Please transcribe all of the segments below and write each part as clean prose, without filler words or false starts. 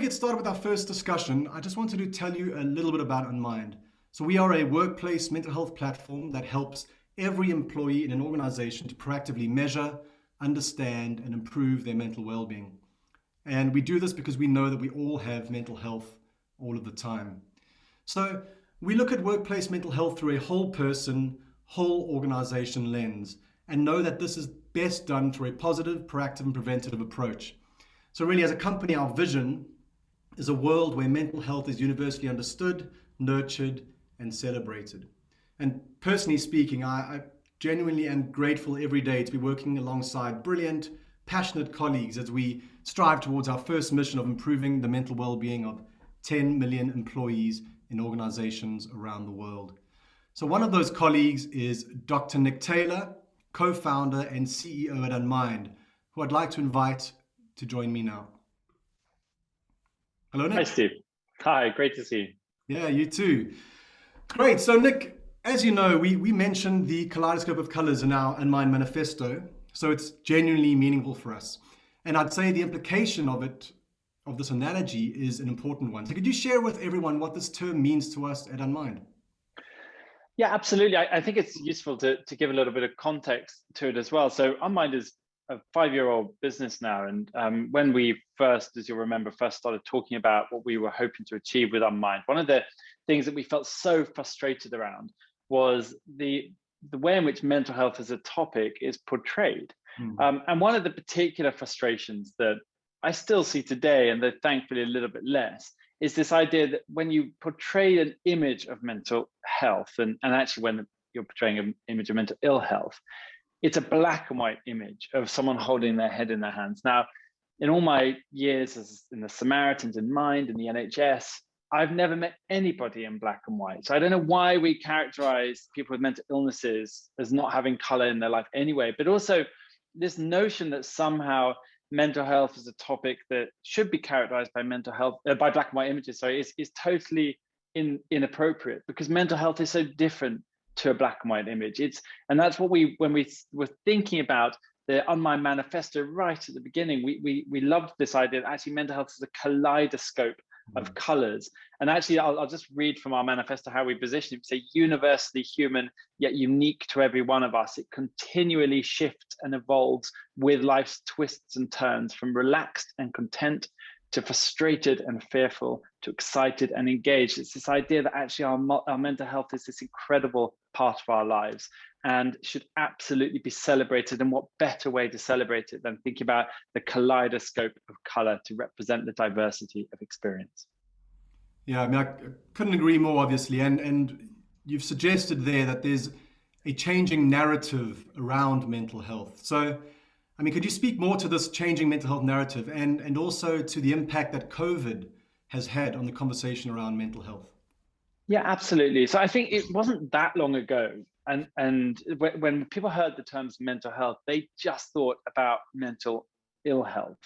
get started with our first discussion, I just wanted to tell you a little bit about Unmind. So we are a workplace mental health platform that helps every employee in an organization to proactively measure, understand, and improve their mental well-being. And we do this because we know that we all have mental health all of the time. So we look at workplace mental health through a whole person, whole organization lens, and know that this is best done through a positive, proactive, and preventative approach. So really, as a company, our vision is a world where mental health is universally understood, nurtured, and celebrated. And personally speaking, I genuinely am grateful every day to be working alongside brilliant, passionate colleagues as we strive towards our first mission of improving the mental well-being of 10 million employees in organizations around the world. So one of those colleagues is Dr. Nick Taylor, co-founder and CEO at Unmind, who I'd like to invite to join me now. Hello, Nick. Hi, Steve. Hi, great to see you. Yeah, you too. Great. So, Nick, as you know, we mentioned the kaleidoscope of colors in our Unmind manifesto, so it's genuinely meaningful for us. And I'd say the implication of this analogy is an important one. So could you share with everyone what this term means to us at Unmind? Yeah, absolutely. I think it's useful to give a little bit of context to it as well. So Unmind is a 5-year-old business now. And when we first, as you'll remember, first started talking about what we were hoping to achieve with Unmind, one of the things that we felt so frustrated around was the way in which mental health as a topic is portrayed. And one of the particular frustrations that I still see today, and that thankfully a little bit less, is this idea that when you portray an image of mental health, and actually when you're portraying an image of mental ill health, it's a black and white image of someone holding their head in their hands. Now, in all my years as in the Samaritans in Mind and the NHS, I've never met anybody in black and white. So I don't know why we characterize people with mental illnesses as not having color in their life anyway, but also this notion that somehow mental health is a topic that should be characterized by mental health, by black and white images, sorry, is totally inappropriate, because mental health is so different to a black and white image. And that's what when we were thinking about the Unmind manifesto right at the beginning, we loved this idea that actually mental health is a kaleidoscope of colors. And actually, I'll just read from our manifesto how we position it. We say, universally human, yet unique to every one of us. It continually shifts and evolves with life's twists and turns, from relaxed and content to frustrated and fearful to excited and engaged. It's this idea that actually our mental health is this incredible part of our lives and should absolutely be celebrated. And what better way to celebrate it than thinking about the kaleidoscope of color to represent the diversity of experience? Yeah, I mean, I couldn't agree more, obviously. And you've suggested there that there's a changing narrative around mental health. So, I mean, could you speak more to this changing mental health narrative and also to the impact that COVID has had on the conversation around mental health? Yeah, absolutely. So I think it wasn't that long ago. And when people heard the terms mental health, they just thought about mental ill health.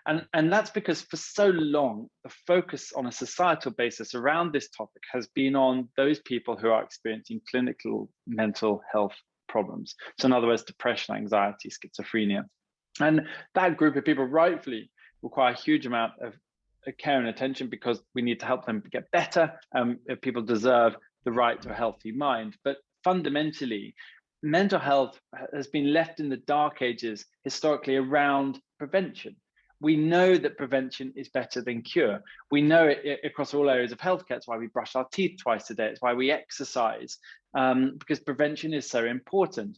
And that's because for so long, the focus on a societal basis around this topic has been on those people who are experiencing clinical mental health problems. So in other words, depression, anxiety, schizophrenia. And that group of people rightfully require a huge amount of care and attention, because we need to help them get better. People deserve the right to a healthy mind. But fundamentally, mental health has been left in the dark ages historically around prevention. We know that prevention is better than cure. We know it across all areas of healthcare. It's why we brush our teeth twice a day. It's why we exercise, because prevention is so important.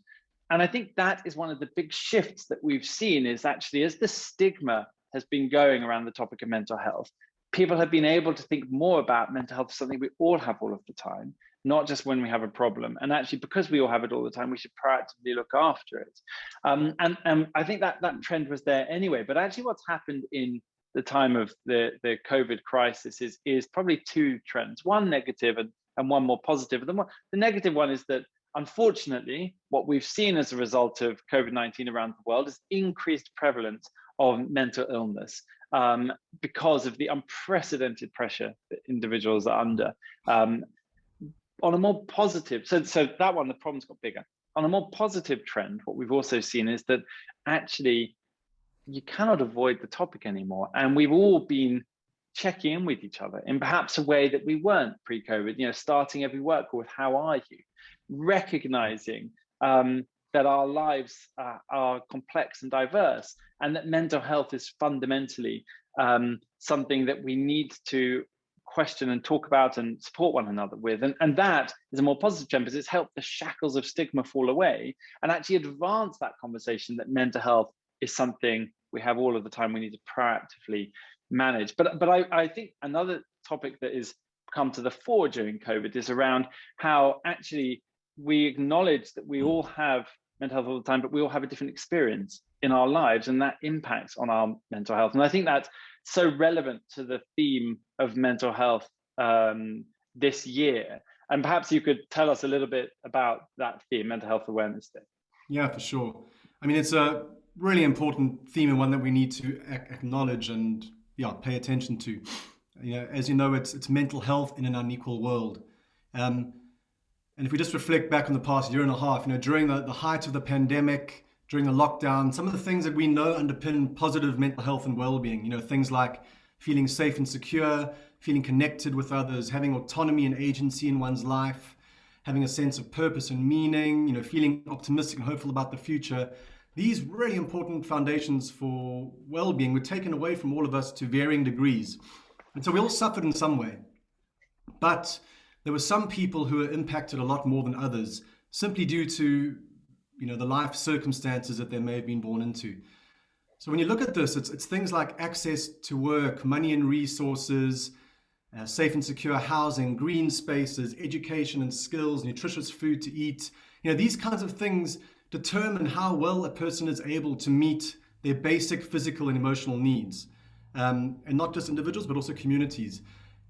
And I think that is one of the big shifts that we've seen, is actually as the stigma has been going around the topic of mental health, people have been able to think more about mental health as something we all have all of the time, not just when we have a problem. And actually, because we all have it all the time, we should proactively look after it. And I think that trend was there anyway. But actually, what's happened in the time of the COVID crisis is probably two trends, one negative and one more positive. The negative one is that, unfortunately, what we've seen as a result of COVID-19 around the world is increased prevalence of mental illness because of the unprecedented pressure that individuals are under. On a more positive, so that one, the problem's got bigger. On a more positive trend, what we've also seen is that actually you cannot avoid the topic anymore. And we've all been checking in with each other in perhaps a way that we weren't pre-COVID, starting every work call with "How are you?" Recognizing that our lives are complex and diverse, and that mental health is fundamentally something that we need to question and talk about and support one another with. And that is a more positive trend, because it's helped the shackles of stigma fall away and actually advance that conversation that mental health is something we have all of the time, we need to proactively manage. But I think another topic that has come to the fore during COVID is around how actually we acknowledge that we all have mental health all the time, but we all have a different experience in our lives, and that impacts on our mental health. And I think that's so relevant to the theme of mental health this year. And perhaps you could tell us a little bit about that theme, Mental Health Awareness Day. Yeah, for sure. I mean, it's a really important theme, and one that we need to acknowledge and pay attention to. As you know, it's mental health in an unequal world. And if we just reflect back on the past year and a half, during the height of the pandemic, during the lockdown, some of the things that we know underpin positive mental health and well-being, things like feeling safe and secure, feeling connected with others, having autonomy and agency in one's life, having a sense of purpose and meaning, feeling optimistic and hopeful about the future. These really important foundations for well-being were taken away from all of us to varying degrees. And so we all suffered in some way. But there were some people who were impacted a lot more than others, simply due to the life circumstances that they may have been born into. So when you look at this, it's things like access to work, money and resources, safe and secure housing, green spaces, education and skills, nutritious food to eat. These kinds of things determine how well a person is able to meet their basic physical and emotional needs, and not just individuals, but also communities.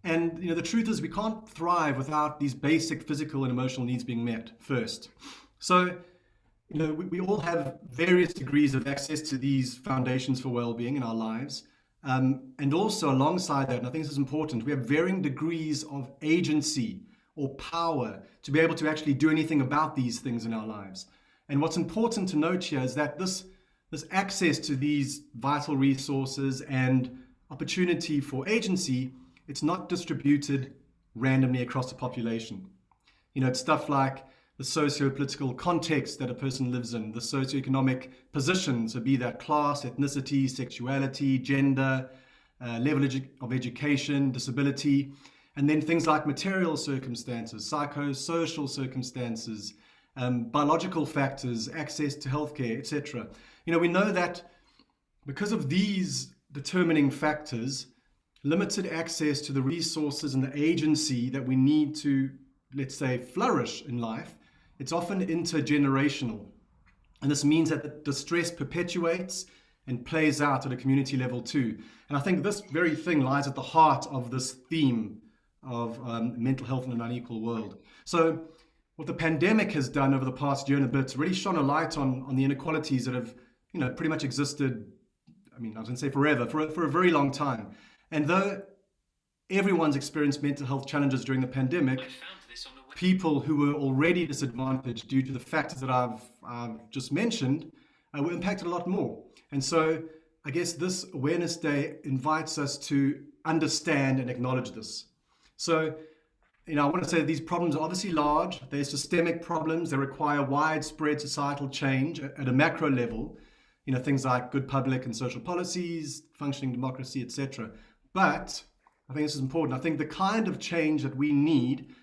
And the truth is, we can't thrive without these basic physical and emotional needs being met first. So we all have various degrees of access to these foundations for well-being in our lives. And also alongside that, and I think this is important, we have varying degrees of agency or power to be able to actually do anything about these things in our lives. And what's important to note here is that this access to these vital resources and opportunity for agency, it's not distributed randomly across the population. It's stuff like the socio-political context that a person lives in, the socioeconomic position, so be that class, ethnicity, sexuality, gender, level of education, disability, and then things like material circumstances, psychosocial circumstances, biological factors, access to healthcare, etc. We know that because of these determining factors, limited access to the resources and the agency that we need to, let's say, flourish in life, it's often intergenerational. And this means that the stress perpetuates and plays out at a community level too. And I think this very thing lies at the heart of this theme of mental health in an unequal world. So what the pandemic has done over the past year and a bit really shone a light on the inequalities that have pretty much existed, I was going to say forever, for a very long time. And though everyone's experienced mental health challenges during the pandemic, people who were already disadvantaged due to the factors that I've just mentioned were impacted a lot more. And so I guess this Awareness Day invites us to understand and acknowledge this. So, I want to say that these problems are obviously large. They're systemic problems. They require widespread societal change at a macro level. Things like good public and social policies, functioning democracy, etc. But I think this is important. I think the kind of change that we need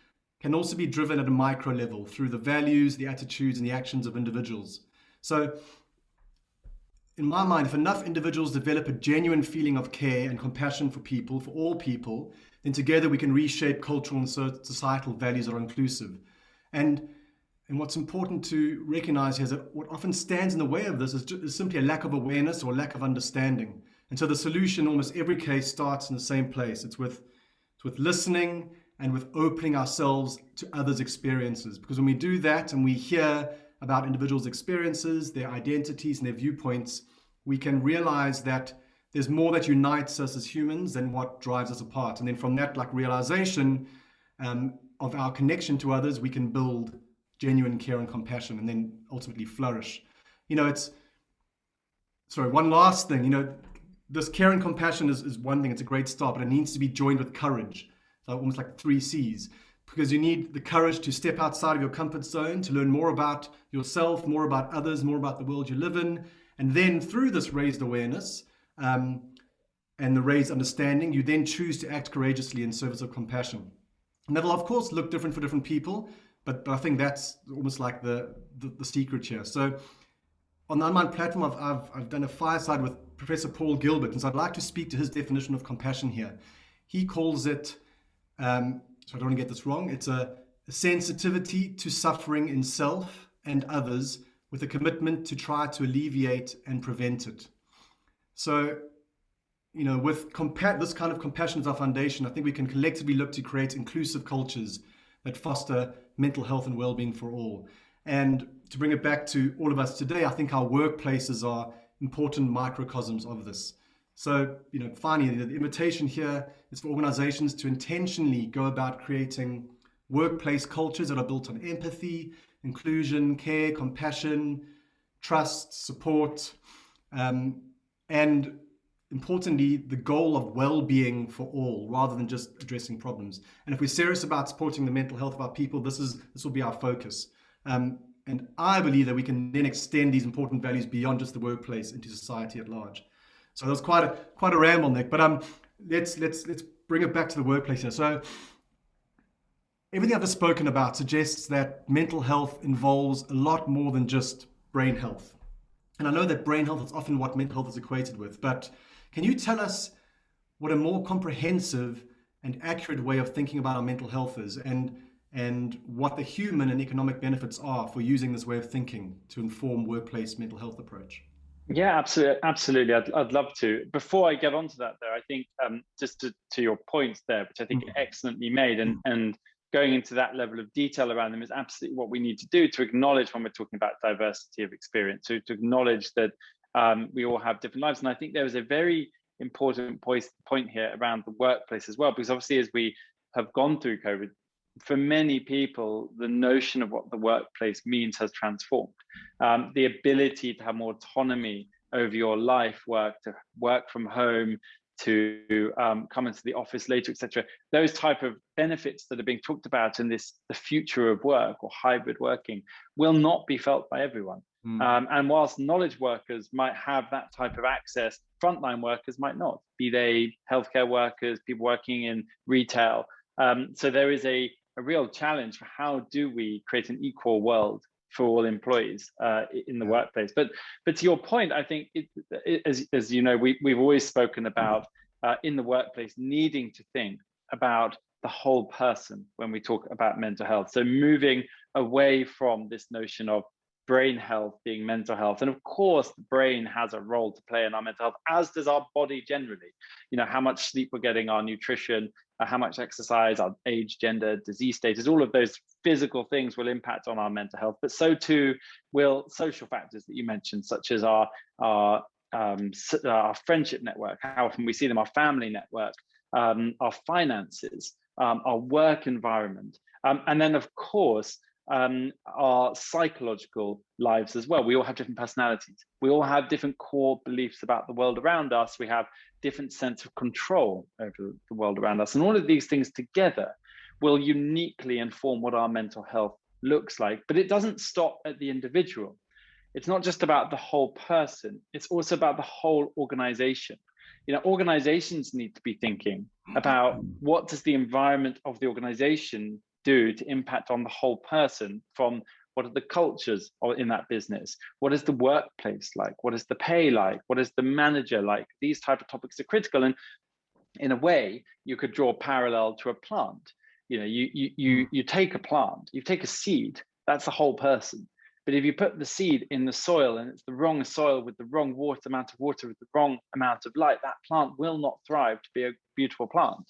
can also be driven at a micro level through the values, the attitudes, and the actions of individuals. So, in my mind, if enough individuals develop a genuine feeling of care and compassion for people, for all people, then together we can reshape cultural and societal values that are inclusive. And what's important to recognize here is that what often stands in the way of this is simply a lack of awareness or lack of understanding. And so the solution in almost every case starts in the same place. It's with listening and with opening ourselves to others' experiences. Because when we do that and we hear about individuals' experiences, their identities and their viewpoints, we can realize that there's more that unites us as humans than what drives us apart. And then from that realization of our connection to others, we can build genuine care and compassion and then ultimately flourish. One last thing, this care and compassion is one thing. It's a great start, but it needs to be joined with courage. So almost like 3 C's, because you need the courage to step outside of your comfort zone, to learn more about yourself, more about others, more about the world you live in. And then through this raised awareness and the raised understanding, you then choose to act courageously in service of compassion. And that'll, of course, look different for different people, but I think that's almost like the secret here. So on the Unmind platform, I've done a fireside with Professor Paul Gilbert, and so I'd like to speak to his definition of compassion here. He calls it, so I don't want to get this wrong, it's a sensitivity to suffering in self and others with a commitment to try to alleviate and prevent it. So, with this kind of compassion as our foundation, I think we can collectively look to create inclusive cultures that foster mental health and well-being for all. And to bring it back to all of us today, I think our workplaces are important microcosms of this. So, finally, the invitation here is for organizations to intentionally go about creating workplace cultures that are built on empathy, inclusion, care, compassion, trust, support, and importantly, the goal of well-being for all, rather than just addressing problems. And if we're serious about supporting the mental health of our people, this will be our focus. And I believe that we can then extend these important values beyond just the workplace into society at large. So that was quite a ramble, Nick. But let's bring it back to the workplace here. So everything I've just spoken about suggests that mental health involves a lot more than just brain health. And I know that brain health is often what mental health is equated with, but can you tell us what a more comprehensive and accurate way of thinking about our mental health is, and what the human and economic benefits are for using this way of thinking to inform workplace mental health approach? Yeah, absolutely. I'd love to. Before I get onto that, though, I think just to your points there, which I think are excellently made, and going into that level of detail around them is absolutely what we need to do to acknowledge when we're talking about diversity of experience, to acknowledge that we all have different lives. And I think there is a very important point here around the workplace as well, because obviously as we have gone through COVID, for many people, the notion of what the workplace means has transformed. The ability to have more autonomy over your life work, to work from home, to come into the office later, etc. Those type of benefits that are being talked about in the future of work or hybrid working will not be felt by everyone. And whilst knowledge workers might have that type of access, frontline workers might not, be they healthcare workers, people working in retail. So there is a real challenge for how do we create an equal world for all employees in the workplace. But to your point, I think as you know, we've always spoken about in the workplace needing to think about the whole person when we talk about mental health. So moving away from this notion of brain health being mental health. And of course, the brain has a role to play in our mental health, as does our body generally. How much sleep we're getting, our nutrition, how much exercise, our age, gender, disease status, all of those physical things will impact on our mental health. But so too will social factors that you mentioned, such as our friendship network, how often we see them, our family network, our finances, our work environment, and then of course, our psychological lives as well. We all have different personalities. We all have different core beliefs about the world around us. We have different sense of control over the world around us. And all of these things together will uniquely inform what our mental health looks like. But it doesn't stop at the individual. It's not just about the whole person. It's also about the whole organization. Organizations need to be thinking about what does the environment of the organization do to impact on the whole person, from what are the cultures in that business? What is the workplace like? What is the pay like? What is the manager like? These type of topics are critical. And in a way, you could draw a parallel to a plant. You take a plant, you take a seed, that's the whole person. But if you put the seed in the soil and it's the wrong soil with the wrong amount of water, with the wrong amount of light, that plant will not thrive to be a beautiful plant.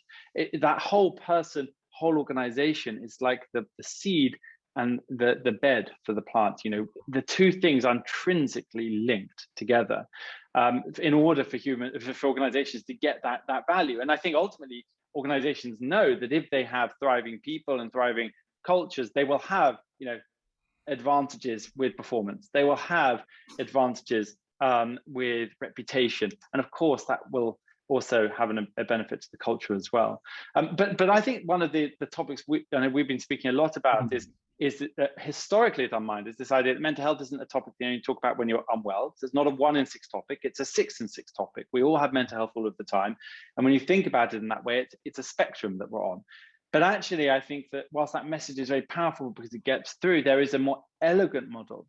That whole person, whole organization is like the seed and the bed for the plant. The two things are intrinsically linked together in order for organizations to get that value. And I think ultimately organizations know that if they have thriving people and thriving cultures, they will have advantages with performance. They will have advantages with reputation. And of course, that will also have a benefit to the culture as well. But I think one of the topics we've been speaking a lot about is that historically at Unmind is this idea that mental health isn't a topic that you only talk about when you're unwell. So it's not a 1 in 6 topic, it's a 6 in 6 topic. We all have mental health all of the time. And when you think about it in that way, it's a spectrum that we're on. But actually, I think that whilst that message is very powerful because it gets through, there is a more elegant model,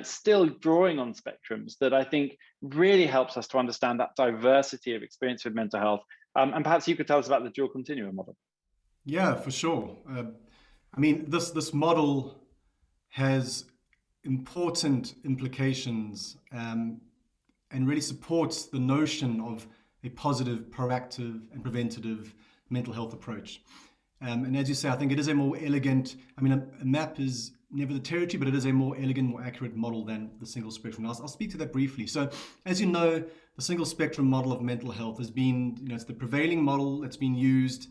still drawing on spectrums, that I think really helps us to understand that diversity of experience with mental health. And perhaps you could tell us about the dual continuum model. Yeah, for sure. I mean, this model has important implications and really supports the notion of a positive, proactive, and preventative mental health approach. And as you say, I think it is a more elegant, I mean, a map is never the territory, but it is a more elegant, more accurate model than the single spectrum. I'll speak to that briefly. So, as you know, the single spectrum model of mental health has been, it's the prevailing model that's been used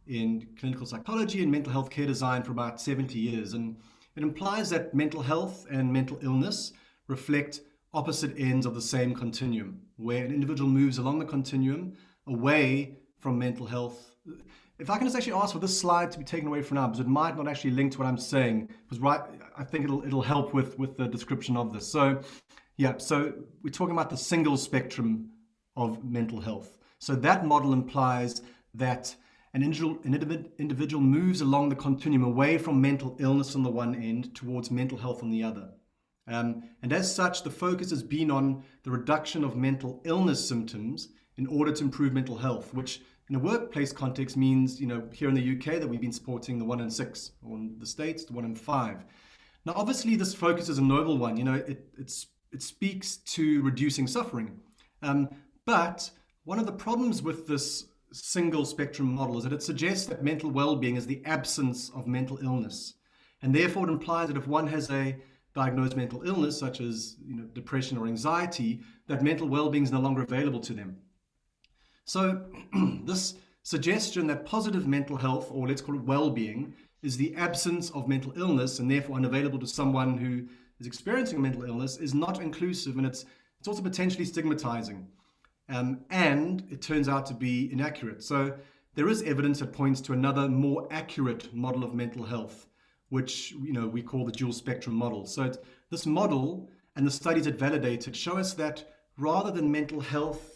in clinical psychology and mental health care design for about 70 years. And it implies that mental health and mental illness reflect opposite ends of the same continuum, where an individual moves along the continuum away from mental health. If I can just actually ask for this slide to be taken away for now, because it might not actually link to what I'm saying, because I think it'll help with the description of this. So yeah, so we're talking about the single spectrum of mental health. So that model implies that an individual moves along the continuum away from mental illness on the one end towards mental health on the other. And as such, the focus has been on the reduction of mental illness symptoms in order to improve mental health, which in a workplace context means, here in the UK that we've been supporting the 1 in 6, or in the States, the 1 in 5. Now, obviously, this focus is a noble one. It speaks to reducing suffering. But one of the problems with this single spectrum model is that it suggests that mental well-being is the absence of mental illness. And therefore, it implies that if one has a diagnosed mental illness, such as depression or anxiety, that mental well-being is no longer available to them. So this suggestion that positive mental health, or let's call it well-being, is the absence of mental illness and therefore unavailable to someone who is experiencing mental illness is not inclusive, and it's also potentially stigmatizing. And it turns out to be inaccurate. So there is evidence that points to another more accurate model of mental health, which we call the dual spectrum model. So this model and the studies it validated show us that rather than mental health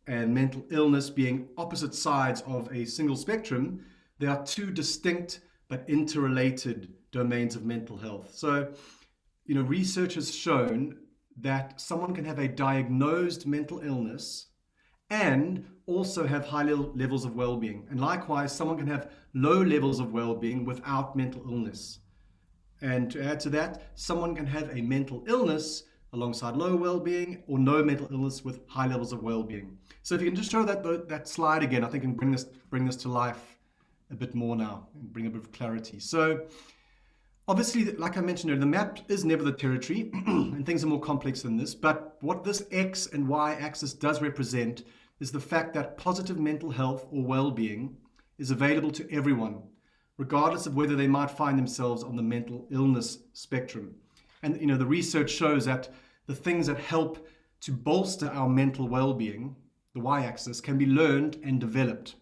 and mental illness being opposite sides of a single spectrum, there are two distinct but interrelated domains of mental health. So, research has shown that someone can have a diagnosed mental illness and also have high levels of well-being. And likewise, someone can have low levels of well-being without mental illness. And to add to that, someone can have a mental illness alongside low well-being, or no mental illness with high levels of well-being. So if you can just show that slide again, I think can bring this to life a bit more now and bring a bit of clarity. So obviously, like I mentioned earlier, the map is never the territory and things are more complex than this. But what this X and Y axis does represent is the fact that positive mental health or well-being is available to everyone, regardless of whether they might find themselves on the mental illness spectrum. And the research shows that the things that help to bolster our mental well-being, the Y-axis, can be learned and developed.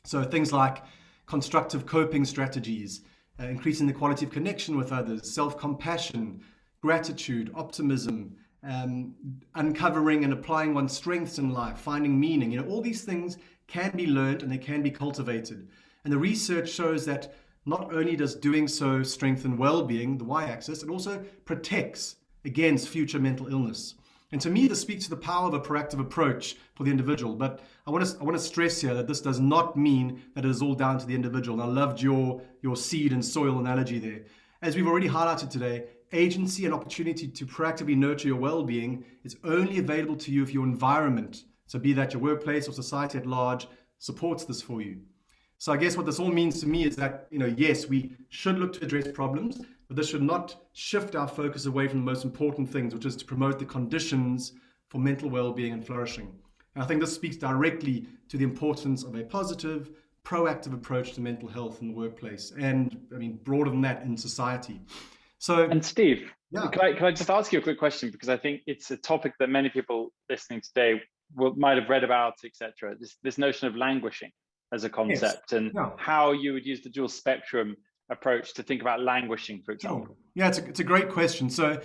So things like constructive coping strategies, increasing the quality of connection with others, self-compassion, gratitude, optimism, uncovering and applying one's strengths in life, finding meaning. All these things can be learned and they can be cultivated. And the research shows that not only does doing so strengthen well-being, the Y-axis, it also protects against future mental illness. And to me, this speaks to the power of a proactive approach for the individual. But I want to stress here that this does not mean that it is all down to the individual. And I loved your seed and soil analogy there. As we've already highlighted today, agency and opportunity to proactively nurture your well-being is only available to you if your environment, so be that your workplace or society at large, supports this for you. So I guess what this all means to me is that, yes, we should look to address problems, but this should not shift our focus away from the most important things, which is to promote the conditions for mental well-being and flourishing. And I think this speaks directly to the importance of a positive, proactive approach to mental health in the workplace, and broader than that, in society. So, And Steve, yeah, can I just ask you a quick question? Because I think it's a topic that many people listening today might have read about, etc. This notion of languishing as a yes, concept, and yeah, how you would use the dual spectrum approach to think about languishing, for sure. example. Yeah, it's a great question. So,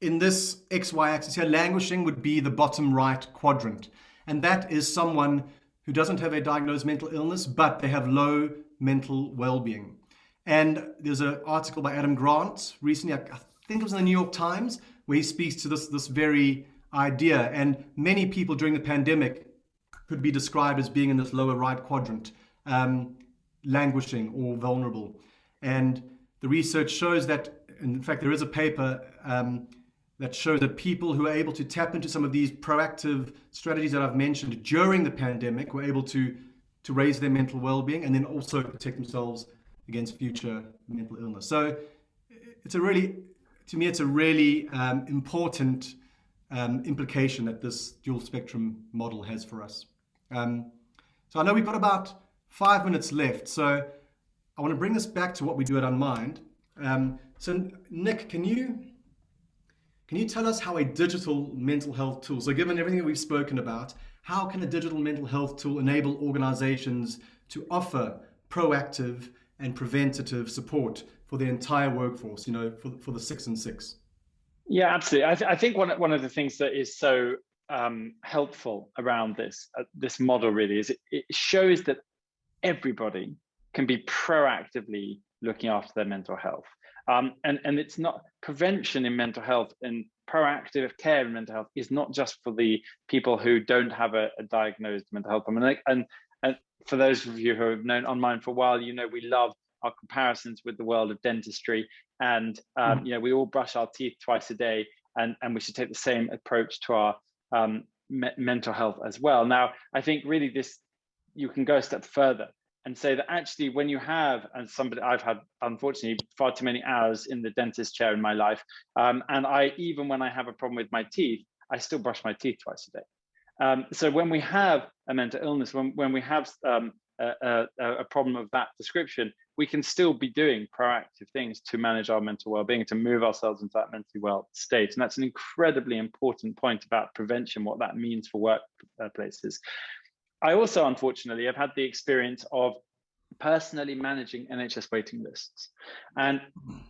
in this XY axis here, languishing would be the bottom right quadrant. And that is someone who doesn't have a diagnosed mental illness, but they have low mental well-being. And there's an article by Adam Grant recently, I think it was in the New York Times, where he speaks to this very idea. And many people during the pandemic could be described as being in this lower right quadrant, languishing or vulnerable. And the research shows that, in fact, there is a paper that shows that people who are able to tap into some of these proactive strategies that I've mentioned during the pandemic were able to raise their mental well-being and then also protect themselves against future mental illness. So it's a really, to me, it's a really important implication that this dual spectrum model has for us. So I know we've got about 5 minutes left, so I want to bring us back to what we do at Unmind. So Nick, can you tell us how a digital mental health tool, so given everything that we've spoken about, how can a digital mental health tool enable organizations to offer proactive and preventative support for the entire workforce, for the 6 and 6? Yeah, absolutely. I think one of the things that is so helpful around this model really is it shows that everybody can be proactively looking after their mental health. And it's not prevention in mental health and proactive care in mental health is not just for the people who don't have a diagnosed mental health problem. And for those of you who have known Unmind for a while, we love our comparisons with the world of dentistry. And we all brush our teeth twice a day, and we should take the same approach to our mental health as well. Now, I think really you can go a step further and say that actually when you have, and somebody, I've had unfortunately far too many hours in the dentist chair in my life, and even when I have a problem with my teeth, I still brush my teeth twice a day. So when we have a mental illness, when we have a problem of that description, we can still be doing proactive things to manage our mental well-being, to move ourselves into that mentally well state. And that's an incredibly important point about prevention, what that means for workplaces. I also, unfortunately, have had the experience of personally managing NHS waiting lists. And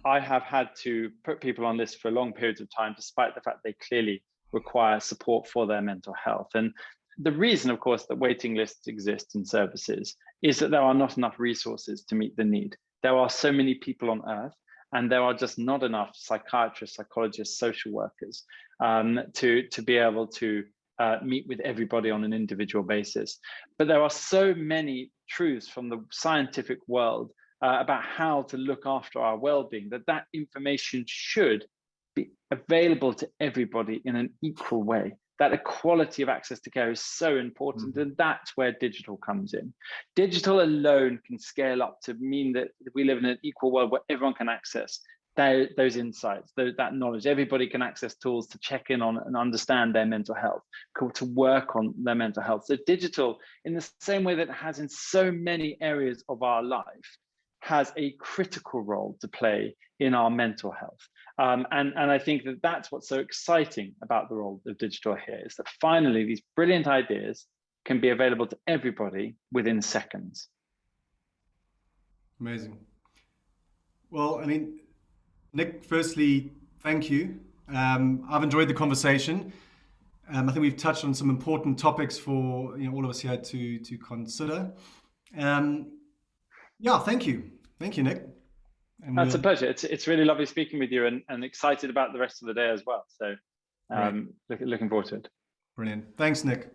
I have had to put people on lists for long periods of time, despite the fact they clearly require support for their mental health. And the reason, of course, that waiting lists exist in services is that there are not enough resources to meet the need. There are so many people on earth, and there are just not enough psychiatrists, psychologists, social workers to be able to meet with everybody on an individual basis. But there are so many truths from the scientific world about how to look after our well-being that information should be available to everybody in an equal way. That equality of access to care is so important, and that's where digital comes in. Digital alone can scale up to mean that we live in an equal world where everyone can access those insights, that knowledge. Everybody can access tools to check in on and understand their mental health, to work on their mental health. So digital, in the same way that it has in so many areas of our life, has a critical role to play in our mental health. And I think that's what's so exciting about the role of digital here, is that finally these brilliant ideas can be available to everybody within seconds. Amazing. Well, I mean, Nick, firstly, thank you. I've enjoyed the conversation. I think we've touched on some important topics for all of us here to consider. Yeah, thank you. Thank you, Nick. And That's a pleasure. It's really lovely speaking with you, and excited about the rest of the day as well. So great. looking forward to it. Brilliant. Thanks, Nick.